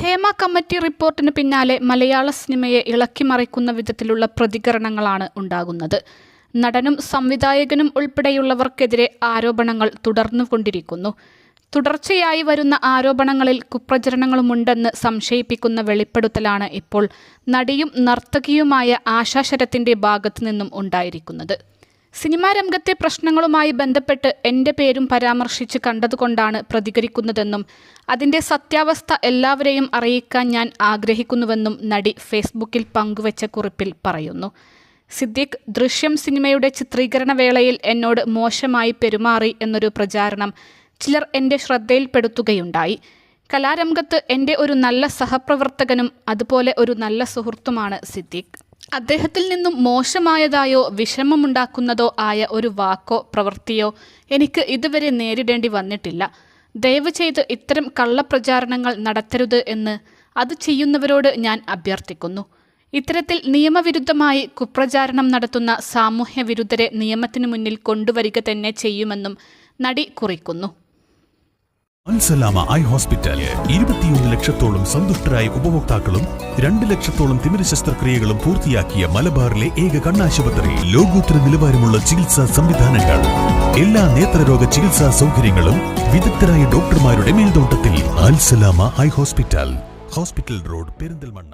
Hema committee റിപ്പോർട്ടിന് പിന്നാലെ മലയാള സിനിമയെ ഇളക്കിമറിക്കുന്ന വിധത്തിലുള്ള പ്രതികരണങ്ങളാണ് ഉണ്ടാകുന്നത്. നടനും സംവിധായകനും ഉൾപ്പെടെയുള്ളവർക്കെതിരെ ആരോപണങ്ങൾ തുടർന്നുകൊണ്ടിരിക്കുന്നു. തുടർച്ചയായി വരുന്ന ആരോപണങ്ങളിൽ കുപ്രചരണങ്ങളുമുണ്ടെന്ന് സംശയിപ്പിക്കുന്ന വെളിപ്പെടുത്തലാണ് ഇപ്പോൾ നടിയും നർത്തകിയുമായ ആശാ ശരത്തിന്റെ ഭാഗത്തു നിന്നും ഉണ്ടായിരിക്കുന്നത്. സിനിമാ രംഗത്തെ പ്രശ്നങ്ങളുമായി ബന്ധപ്പെട്ട് എൻ്റെ പേരും പരാമർശിച്ച് കണ്ടതുകൊണ്ടാണ് പ്രതികരിക്കുന്നതെന്നും അതിൻ്റെ സത്യാവസ്ഥ എല്ലാവരെയും അറിയിക്കാൻ ഞാൻ ആഗ്രഹിക്കുന്നുവെന്നും നടി ഫേസ്ബുക്കിൽ പങ്കുവച്ച കുറിപ്പിൽ പറയുന്നു. സിദ്ദീഖ് ദൃശ്യം സിനിമയുടെ ചിത്രീകരണ വേളയിൽ എന്നോട് മോശമായി പെരുമാറി എന്നൊരു പ്രചാരണം ചിലർ എൻ്റെ ശ്രദ്ധയിൽപ്പെടുത്തുകയുണ്ടായി. കലാരംഗത്ത് എൻ്റെ ഒരു നല്ല സഹപ്രവർത്തകനും അതുപോലെ ഒരു നല്ല സുഹൃത്തുമാണ് സിദ്ദീഖ്. അദ്ദേഹത്തിൽ നിന്നും മോശമായതായോ വിഷമമുണ്ടാക്കുന്നതോ ആയ ഒരു വാക്കോ പ്രവൃത്തിയോ എനിക്ക് ഇതുവരെ നേരിടേണ്ടി വന്നിട്ടില്ല. ദയവ് ചെയ്ത് ഇത്തരം കള്ളപ്രചാരണങ്ങൾ നടത്തരുത് എന്ന് അത് ചെയ്യുന്നവരോട് ഞാൻ അഭ്യർത്ഥിക്കുന്നു. ഇത്തരത്തിൽ നിയമവിരുദ്ധമായി കുപ്രചാരണം നടത്തുന്ന സാമൂഹ്യ വിരുദ്ധരെ നിയമത്തിനു മുന്നിൽ കൊണ്ടുവരിക തന്നെ ചെയ്യുമെന്നും നടി കുറിക്കുന്നു. അൽസലാമ ഐ ഹോസ്പിറ്റൽ 21 ലക്ഷത്തോളം സന്തുഷ്ടരായ ഉപഭോക്താക്കളും 2 ലക്ഷത്തോളം തിമിര ശസ്ത്രക്രിയകളും പൂർത്തിയാക്കിയ മലബാറിലെ ഏക കണ്ണാശുപത്രി. ലോകോത്തര നിലവാരമുള്ള ചികിത്സാ സംവിധാനങ്ങൾ, എല്ലാ നേത്രരോഗ ചികിത്സാ സൗകര്യങ്ങളും വിദഗ്ധരായ ഡോക്ടർമാരുടെ മേൽനോട്ടത്തിൽ. Al Salama eye hospital, hospital road, Perinthalmanna.